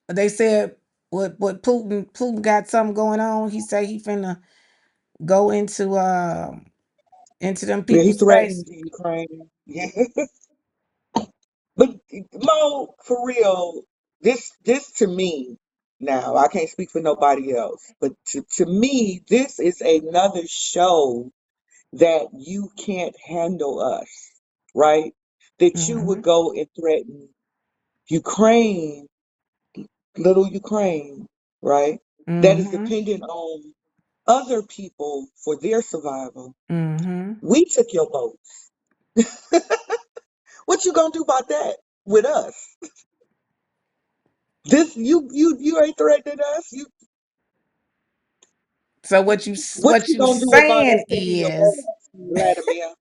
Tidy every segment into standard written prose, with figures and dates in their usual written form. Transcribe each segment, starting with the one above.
they said what Putin got something going on. He say he finna go into them Yeah, he people's space. threatened the Ukraine. Yeah. But Mo, for real, this to me now, I can't speak for nobody else, but to me, this is another show that you can't handle us, right? That you would Mm-hmm. go and threaten Ukraine, little Ukraine, right? That is Mm-hmm. dependent on other people for their survival. Mm-hmm. We took your boats. What you gonna do about that with us? This you ain't threatening us. You So what what you you gonna do about us saying taking your boats, is Vladimir?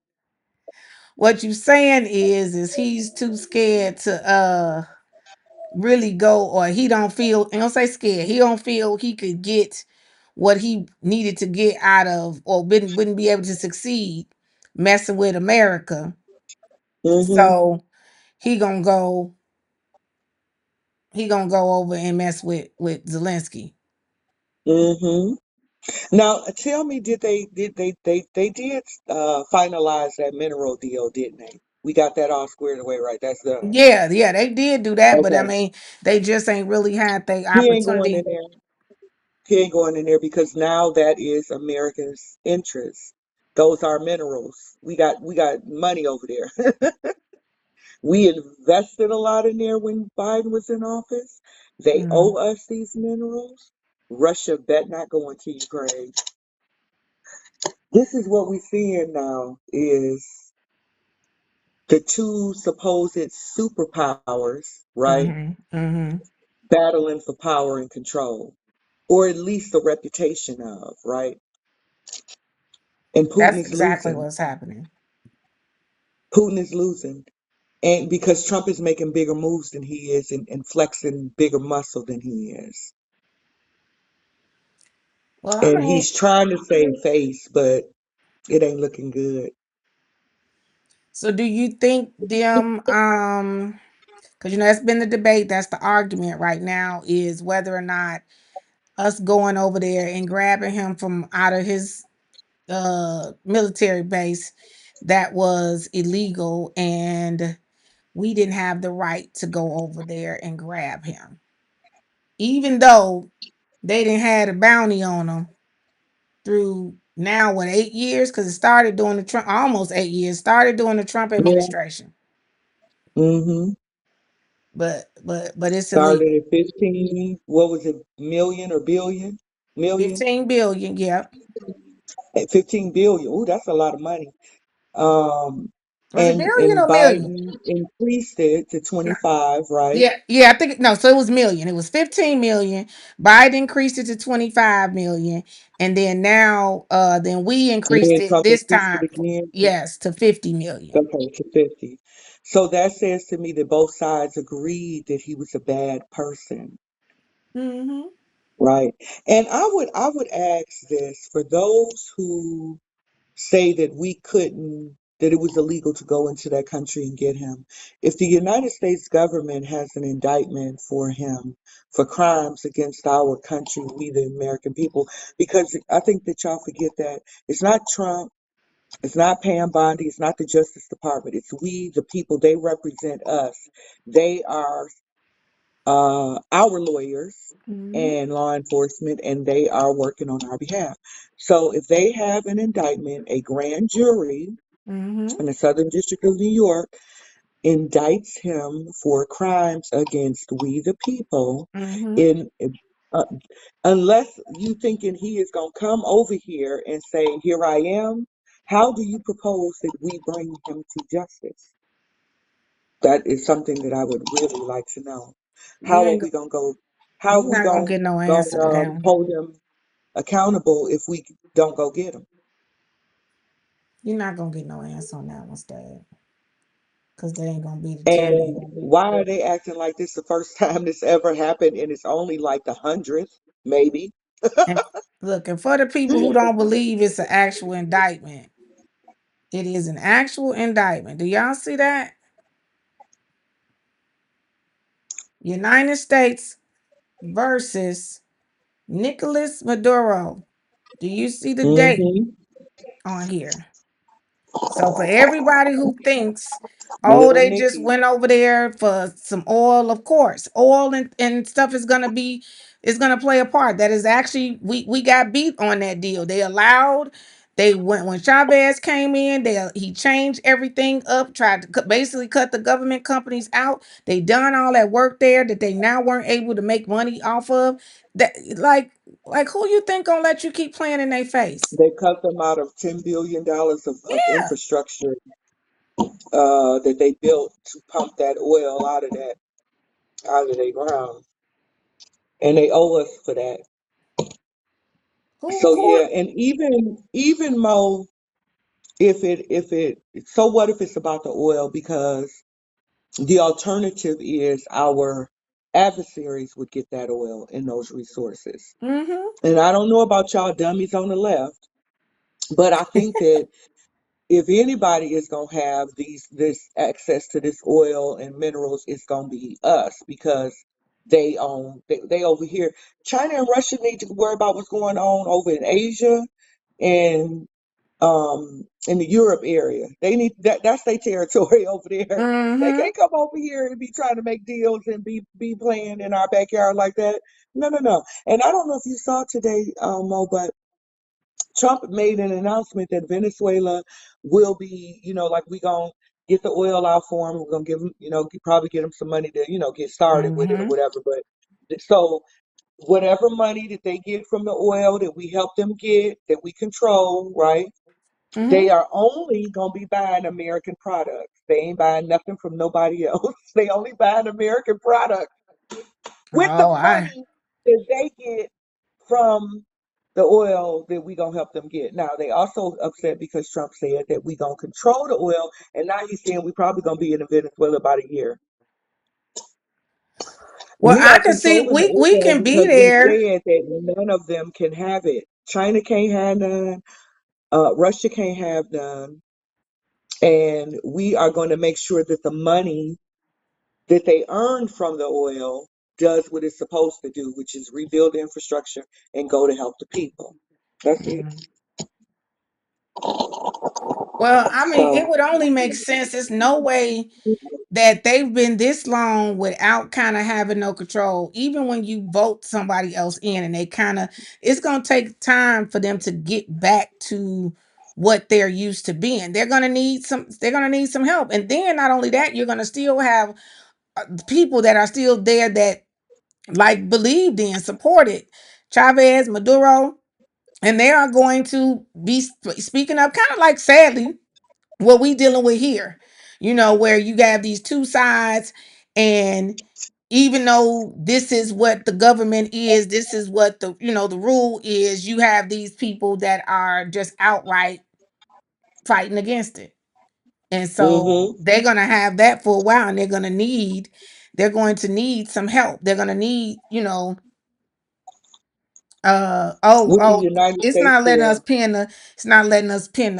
what you saying is he's too scared to really go, or he don't feel, and don't say scared, he don't feel he could get what he needed to get out of, or wouldn't be able to succeed messing with America. Mm-hmm. So he gonna go he gonna go over and mess with Zelensky. Mm-hmm. Now tell me, did they did finalize that mineral deal, didn't they? We got that all squared away, right? That's done. Yeah, yeah, they did do that, but I Okay. mean, they just ain't really had the He ain't going in opportunity. there. He ain't going in there because now that is Americans' interest. Those are minerals. We got money over there. We invested a lot in there when Biden was in office. They Mm, owe us these minerals. Russia bet not go into Ukraine. This is what we're seeing now is the two supposed superpowers, right? mhm, mhm. Battling for power and control, or at least the reputation of, right? And Putin That's is exactly losing. what's happening. Putin is losing. And because Trump is making bigger moves than he is and flexing bigger muscle than he is. Well, I And mean, he's trying to save face, but it ain't looking good. so do you think them because that's been the debate, that's the argument right now, is whether or not us going over there and grabbing him from out of his military base, that was illegal, and we didn't have the right to go over there and grab him, even though they didn't had a bounty on him through now what 8 years, because it started during the Trump, almost 8 years, started during the Trump Yeah. administration, Mm-hmm. but it's Started illegal. at 15, what was it, million or billion? Million? 15 billion, yep. At 15 billion. Ooh, that's a lot of money. Um, Was it and billion and or million? Biden increased it to 25, right? Yeah, yeah, I think no, so it was million. It was 15 million. Biden increased it to 25 million. And then now then we And increased then it Trump this increased it time, again yes, to 50 million. okay, to 50. So that says to me that both sides agreed that he was a bad person, Mm-hmm. right? And I would ask this for those who say that we couldn't, that it was illegal to go into that country and get him. If the United States government has an indictment for him for crimes against our country, we the American people, because I think that y'all forget that it's not Trump, it's not Pam Bondi, it's not the Justice Department, it's we the people. They represent us. They are our lawyers Mm-hmm. and law enforcement, and they are working on our behalf. So if they have an indictment, a grand jury Mm-hmm. in the Southern District of New York indicts him for crimes against we the people, Mm-hmm. in uh, unless you thinking he is going to come over here and say, "Here I am." How do you propose that we bring him to justice? That is something that I would really like to know. You How are ain't we go- gonna go? How are you're we not gonna gonna get no answer to gonna that. hold him accountable if we don't go get him? You're not gonna get no answer on that one, Dad, because they ain't gonna be to tell And you. why are they acting like this the first time this ever happened and it's only like the hundredth, maybe? And look, and for the people who don't believe it's an actual indictment, it is an actual indictment. Do y'all see that? United States versus Nicolás Maduro. Do you see the date Mm-hmm. on here? So for everybody who thinks, oh, Little they just Nicky. went over there for some oil, of course, oil and stuff is gonna play a part. That is actually we got beat on that deal. They allowed they went when Chavez came in, he changed everything up, tried to basically cut the government companies out. They done all that work there that they now weren't able to make money off of. That like who you think gonna let you keep playing in their face? They cut them out of $10 billion of Yeah. infrastructure that they built to pump that oil out of their ground, and they owe us for that. So Who yeah, and even Mo, if it so what if it's about the oil? Because the alternative is our adversaries would get that oil and those resources. mm-hmm. And I don't know about y'all dummies on the left, but I think that if anybody is gonna have this access to this oil and minerals, it's gonna be us because they over here. China and Russia need to worry about what's going on over in Asia and in the Europe area. They need that's their territory over there. They Mm-hmm. can't come over here and be trying to make deals and be playing in our backyard like that. No, no, no. And I don't know if you saw today, Mo, but Trump made an announcement that Venezuela will be, like we gonna get the oil out for him. We're gonna give him, probably get him some money to, get started with it or Mm-hmm. whatever. But so whatever money that they get from the oil that we help them get, that we control, right? They Mm-hmm. are only gonna be buying American products. They ain't buying nothing from nobody else. They only buying American products with the Oh, I money that they get from the oil that we gonna help them get. Now they also upset because Trump said that we gonna control the oil, and now he's saying we probably gonna be in Venezuela about a year. well, We I are can see controlling the we oil can be because we there. said that none of them can have it. China can't have none. Russia can't have none, and we are going to make sure that the money that they earn from the oil does what it's supposed to do, which is rebuild the infrastructure and go to help the people. That's it. Mhm. Well, I mean, it So, would only make sense. There's no way that they've been this long without kind of having no control. Even when you vote somebody else in, and they kind of, it's gonna take time for them to get back to what they're used to being. They're gonna need some. They're gonna need some help. And then not only that, you're gonna still have people that are still there that like believed in, supported Chavez, Maduro, and they are going to be speaking up, kind of like sadly what we dealing with here. Where you have these two sides, and even though this is what the government is, this is what the rule is. You have these people that are just outright fighting against it, and so hmm they're gonna have that for a while, and they're going to need some help. They're gonna need with the oh, United it's States not letting us there, pin the it's not letting us pin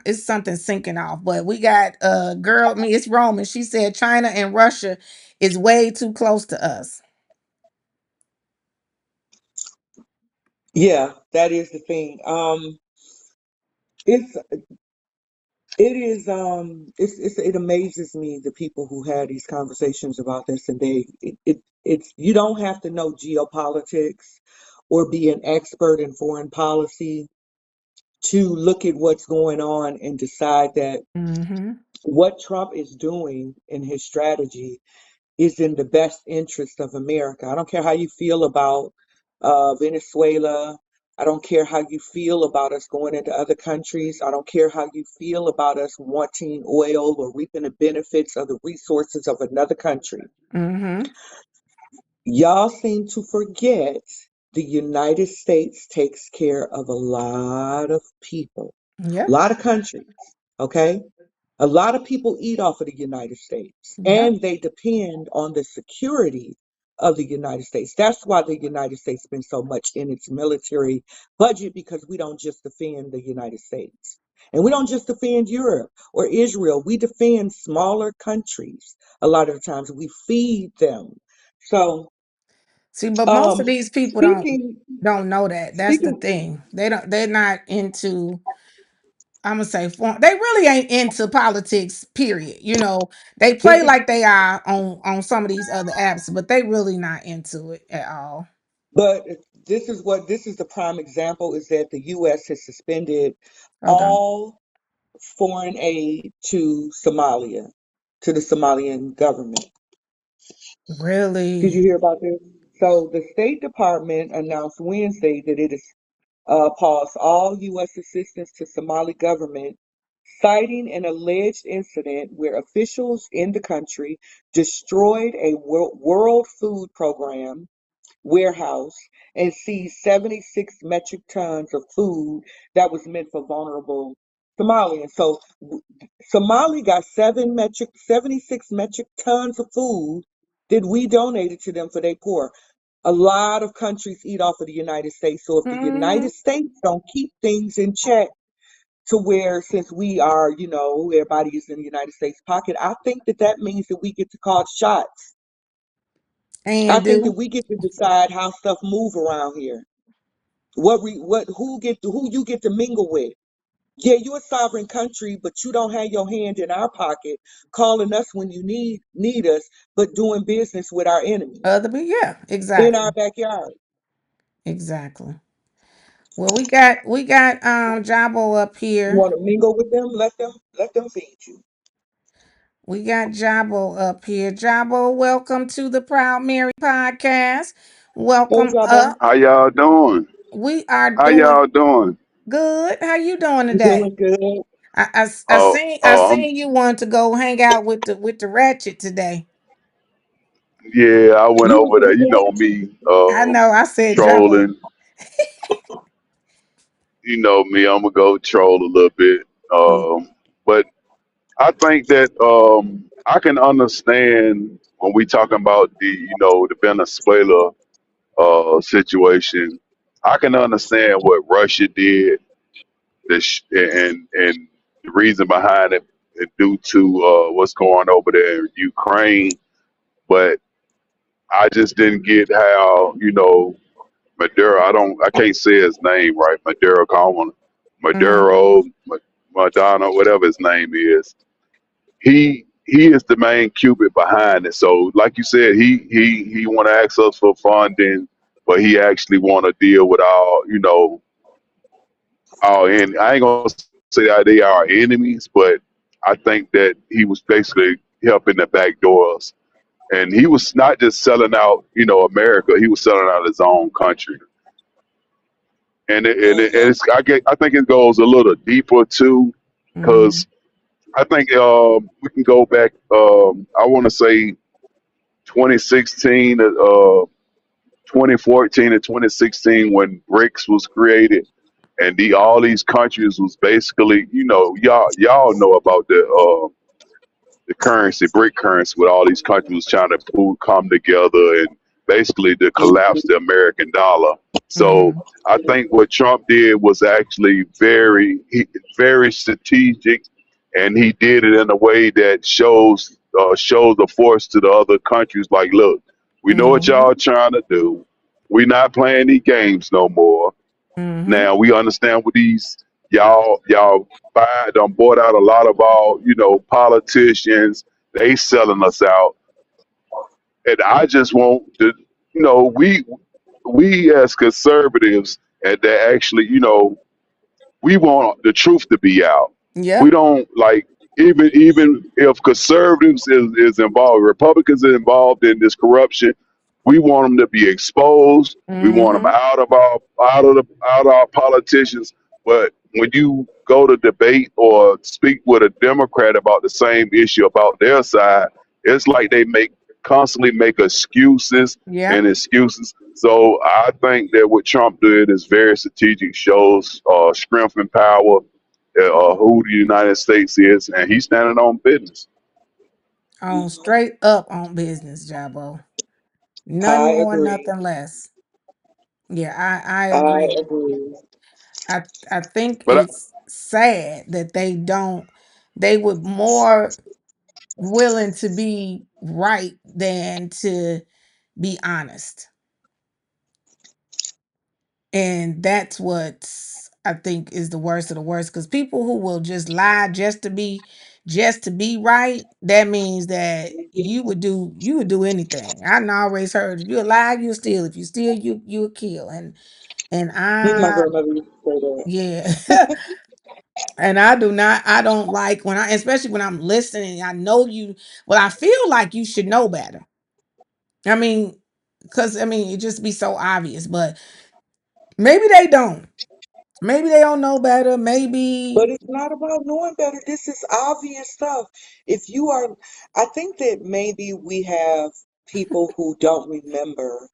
it's something sinking off. But we got girl, I mean, it's Roman. She said China and Russia is way too close to us. yeah, that is the thing. It's it is it amazes me the people who had these conversations about this, and it's you don't have to know geopolitics or be an expert in foreign policy to look at what's going on and decide that Mm-hmm. what Trump is doing in his strategy is in the best interest of America. I don't care how you feel about Venezuela. I don't care how you feel about us going into other countries. I don't care how you feel about us wanting oil or reaping the benefits of the resources of another country. Mm-hmm. Y'all seem to forget the United States takes care of a lot of people, a Yep. lot of countries, okay? A lot of people eat off of the United States Yep. and they depend on the security of the United States. That's why the United States spends so much in its military budget because we don't just defend the United States. And we don't just defend Europe or Israel. We defend smaller countries. A lot of the times we feed them. So See, but most of these people don't Speaking don't know that. That's the speaking, thing. They don't. They're not into. I'm gonna say they really ain't into politics. Period. They this play is like they are on some of these other apps, but they really not into it at all. but this is the prime example is that the U.S. has suspended Hold on. all foreign aid to Somalia, to the Somalian government. Did you Really? hear about this? So the State Department announced Wednesday that it has paused all U.S. assistance to Somali government, citing an alleged incident where officials in the country destroyed a World Food Program warehouse and seized 76 metric tons of food that was meant for vulnerable Somalians. So Somali got 76 metric tons of food that we donated to them for their poor. A lot of countries eat off of the United States. So if the Hmm. United States don't keep things in check to where, since we are, everybody is in the United States pocket, I think that that means that we get to call shots. I And think that do we get to decide how stuff move around here. Who you get to mingle with. Yeah, you're a sovereign country, but you don't have your hand in our pocket, calling us when you need us, but doing business with our enemies other be yeah, in our exactly, backyard. exactly. Well, we got Jabo up You here. want to mingle with them? Let them feed you. We got Jabo up here. Jabo, welcome to the Proud Mary podcast. Hey, Welcome Jabo. up. How y'all doing? We are How doing y'all doing? good. How you doing today? Doing good. I Oh, seen I I'm seen you want to go hang out with the ratchet today. yeah. I went You was over there. You in know me, I know. I said Jabo. trolling. You know me. I'm gonna go troll a little bit. But I think that I can understand when we talking about the Venezuela situation. I can understand what Russia did. And the reason behind it, due to what's going over there in Ukraine. But I just didn't get how Maduro. I can't say his name right. Maduro, Coleman, Mm-hmm. Maduro, Madonna, whatever his name is. He is the main cupid behind it. So, like you said, he want to ask us for funding, but he actually want to deal with our. And I ain't gonna say that they are enemies, but I think that he was basically helping to backdoor us. And he was not just selling out, America. He was selling out his own country. And I think it goes a little deeper too, Mm-hmm. because I think we can go back. I want to say 2016, 2014, and 2016 when BRICS was created, and all these countries was basically, y'all know about the currency, brick currency, with all these countries trying to come together and basically to collapse the American dollar. So Mm-hmm. I think what Trump did was actually very strategic, and he did it in a way that shows the force to the other countries. Like, look, we know what Mm-hmm. y'all trying to do. We're not playing these games no more. Mm-hmm. Now we understand what these y'all buy done bought out a lot of our, politicians. They selling us out. And I just want to, we as conservatives, and that actually, we want the truth to be out. We Yep. don't like, even if conservatives is involved, Republicans are involved in this corruption. We want them to be exposed. We want them Mm-hmm. out of our politicians. But when you go to debate or speak with a Democrat about the same issue about their side, it's like they constantly make excuses and Yep. excuses. So I think that what Trump did is very strategic, shows strength and power, who the United States is, and he's standing on business. On straight up on business, Jabo. None I more, agree. nothing less. Yeah, I I agree. agree. I think But it's sad that they would more willing to be right than to be honest. And that's what I think is the worst of the worst, because people who will just lie just to be right, that means that you would do anything. I done always heard, if you lie, you steal. If you steal, you will kill. And My I grandmother used to say that. yeah. And I don't like when I, especially when I'm listening, I know you, well, I feel like you should know better. I mean, because I mean, it just be so obvious, but maybe they don't. Maybe they don't know better. But Maybe. it's not about knowing better. This is obvious stuff. If you are, I think that maybe we have people who don't remember.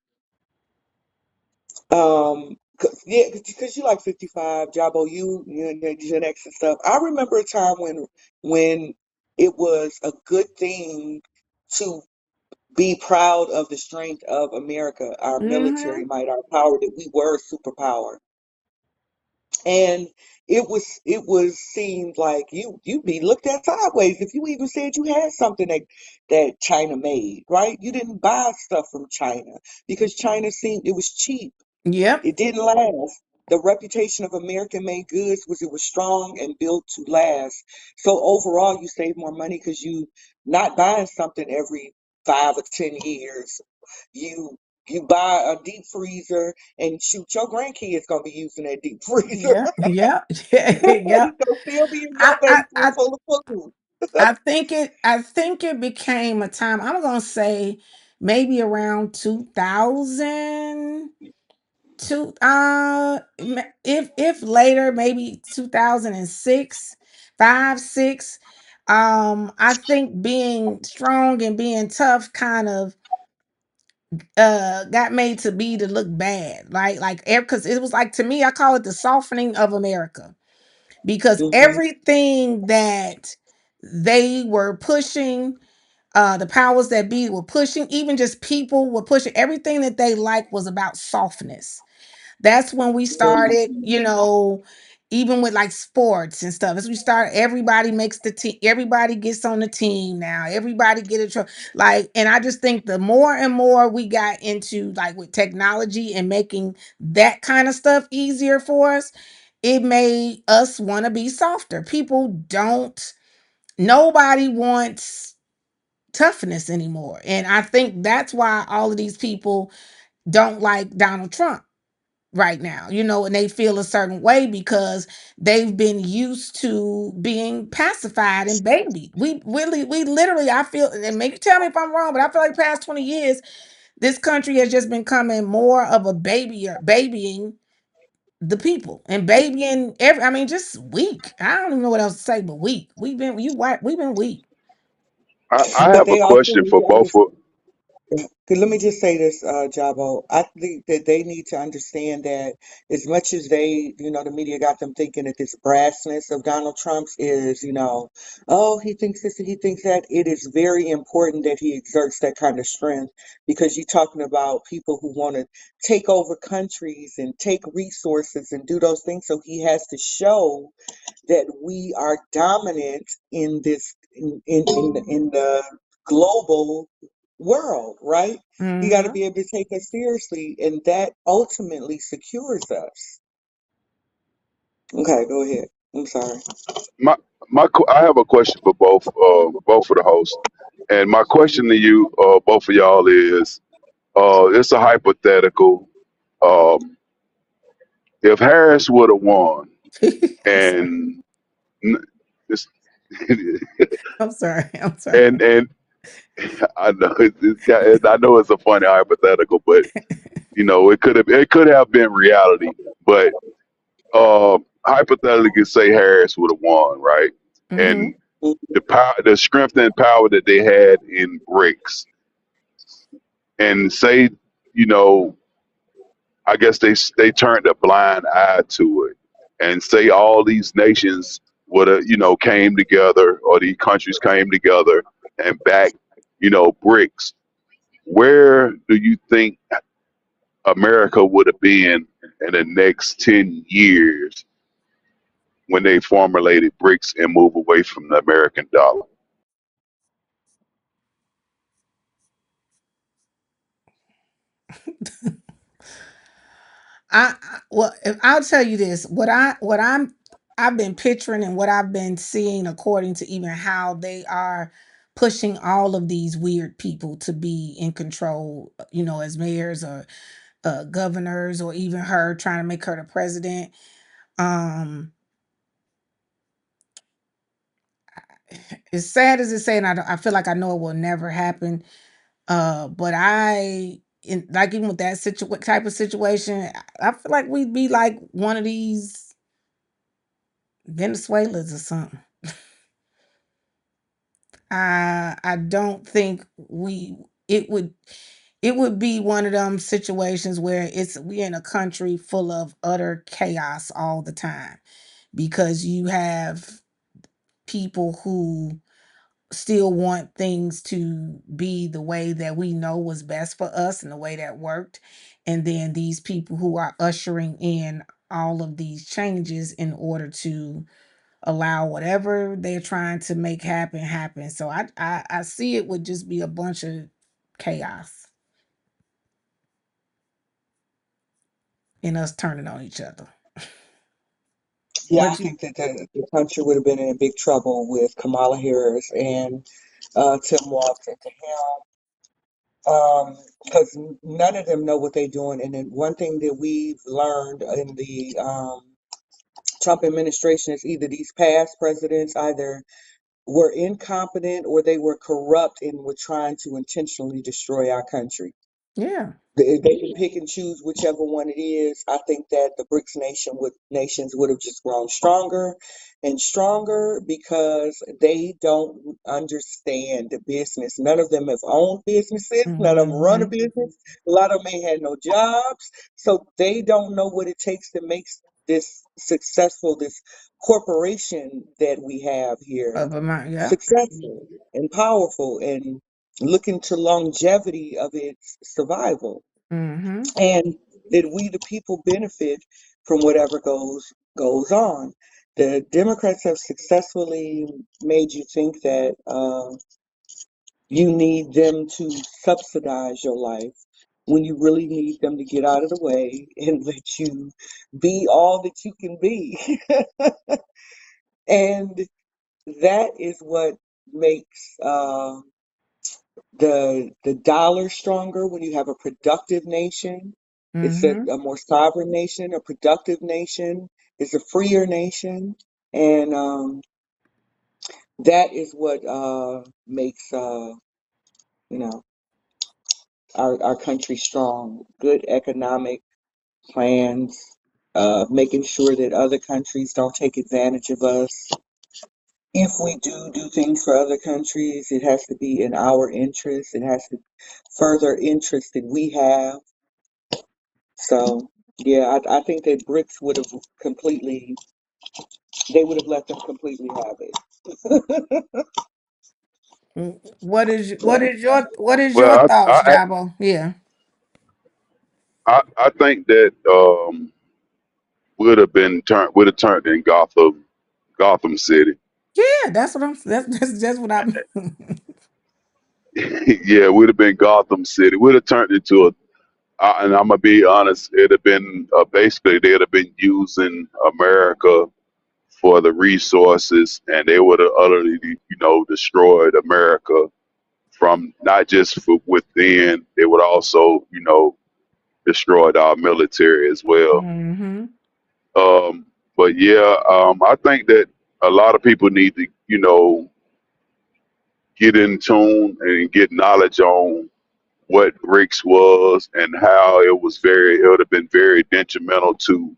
Yeah, because you like 55, Jabo, you and the Gen X and stuff. I remember a time when it was a good thing to be proud of the strength of America, our military Mhm. might, our power, that we were a superpower. And it was seemed like you'd be looked at sideways if you even said you had something that China made, right? You didn't buy stuff from China because China seemed it was cheap. Yep. It didn't last. The reputation of American made goods was it was strong and built to last. So overall you save more money because you not buying something every 5 or 10 years. You you buy a deep freezer and shoot, your grandkids gonna be using that deep freezer. Yeah. Yeah. Yeah. It's gonna still be in your I, I basement I full of food. I think it became a time. I'm gonna say maybe around 2000. If later, maybe 2006, 5, 6. I think being strong and being tough kind of got made to be to look bad, right? Like, because it was like, to me, I call it the softening of America, because Hmm. everything that they were pushing, the powers that be were pushing, even just people were pushing, everything that they liked was about softness. That's when we started, even with like sports and stuff. As we start, everybody makes the team, everybody gets on the team now, everybody get a like, and I just think the more and more we got into, like, with technology and making that kind of stuff easier for us, it made us want to be softer. People don't, nobody wants toughness anymore. And I think that's why all of these people don't like Donald Trump right now, and they feel a certain way because they've been used to being pacified and baby. We literally, I feel, and maybe tell me if I'm wrong, but I feel like past 20 years, this country has just been becoming more of a baby, or babying the people and babying I mean, just weak. I don't even know what else to say, but weak. We've been weak. I But have a they also question need for to both understand. of. 'Cause let me just say this, Jabo. I think that they need to understand that as much as the media got them thinking that this brassness of Donald Trump's is, oh, he thinks this and he thinks that, it is very important that he exerts that kind of strength because you're talking about people who want to take over countries and take resources and do those things. So he has to show that we are dominant in this in the global world, right? He got to Hmm. be able to take us seriously, and that ultimately secures us. Okay, go ahead. I'm sorry. My I have a question for both of the hosts, and my question to you, both of y'all, is it's a hypothetical. Um, if Harris would have won, I'm sorry. and n- this, I'm sorry. I'm sorry. and I know I know it's a funny hypothetical, but it could have been reality. But hypothetically, say Harris would have won, right? Hmm. And the power, the strength and power that they had in BRICS, and say, you know, I guess they turned a blind eye to it, and say all these nations would have, came together, or these countries came together and backed, BRICS. Where do you think America would have been in the next 10 years when they formulated BRICS and move away from the American dollar? well, if I'll tell you this, I've been picturing and what I've been seeing according to even how they are pushing all of these weird people to be in control, as mayors or governors, or even her trying to make her the president. Um, as sad as it's saying, I feel like I know it will never happen. But like even with that type of situation, I feel like we'd be like one of these Venezuelans or something. I don't think it would it would be one of them situations where we in a country full of utter chaos all the time, because you have people who still want things to be the way that we know was best for us and the way that worked, and then these people who are ushering in all of these changes in order to allow whatever they're trying to make happen. So I see it would just be a bunch of chaos and us turning on each other. Yeah, I What you think that the country would have been in big trouble with Kamala Harris and Tim Walz at the helm, because none of them know what they're doing. And then one thing that we've learned in the Trump administration is either these past presidents either were incompetent or they were corrupt and were trying to intentionally destroy our country. Yeah. They can pick and choose whichever one it is. I think that the nations would have just grown stronger and stronger because they don't understand the business. None of them have owned businesses. None of them run a Hmm. business. A lot of them ain't had no jobs, so they don't know what it takes to make this successful. This corporation that we have here Of a mind, yeah. successful and powerful and looking to longevity of its survival, Hmm. and that we the people benefit from whatever goes on. The Democrats have successfully made you think that you need them to subsidize your life when you really need them to get out of the way and let you be all that you can be. And that is what makes the dollar stronger when you have a productive nation. It's Hmm. a more sovereign nation, a productive nation. It's a freer nation, and that is what makes you know our country strong. Good economic plans, making sure that other countries don't take advantage of us. If we do things for other countries, it has to be in our interest. It has to further interest that we have. So yeah, I think that BRICS would have completely, they would have let them completely have it. What is your Well, thoughts, Jabo? Yeah. I think that would have turned in Gotham City. Yeah, that's just what I'm. Yeah, it would have been Gotham City. Would have turned into and I'm gonna be honest, it'd have been basically they'd have been using America for the resources, and they would have utterly, destroyed America from not just within. They would also, destroyed our military as well. Hmm. Um, but yeah, I think that a lot of people need to, get in tune and get knowledge on what BRICS was and how it would have been very detrimental to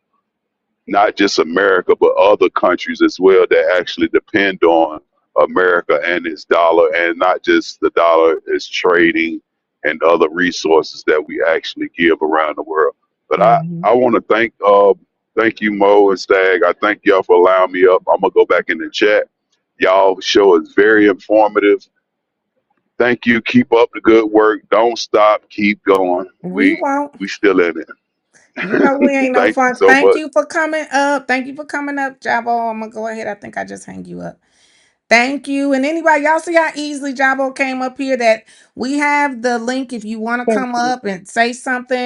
not just America, but other countries as well that actually depend on America and its dollar, and not just the dollar, its trading and other resources that we actually give around the world. But Hmm. I want to thank you, Mo and Stag. I thank y'all for allowing me up. I'm gonna go back in the chat. Y'all show is very informative. Thank you. Keep up the good work. Don't stop. Keep going. We won't. We still in You know we it. ain't no Thank you fun. so Thank much. you for coming up. Thank you for coming up, Jabo. I'm gonna go ahead. I think I just hang you up. Thank you. And anybody, y'all see how easily Jabo came up here? That we have the link if you want to Thank come you. up and say something.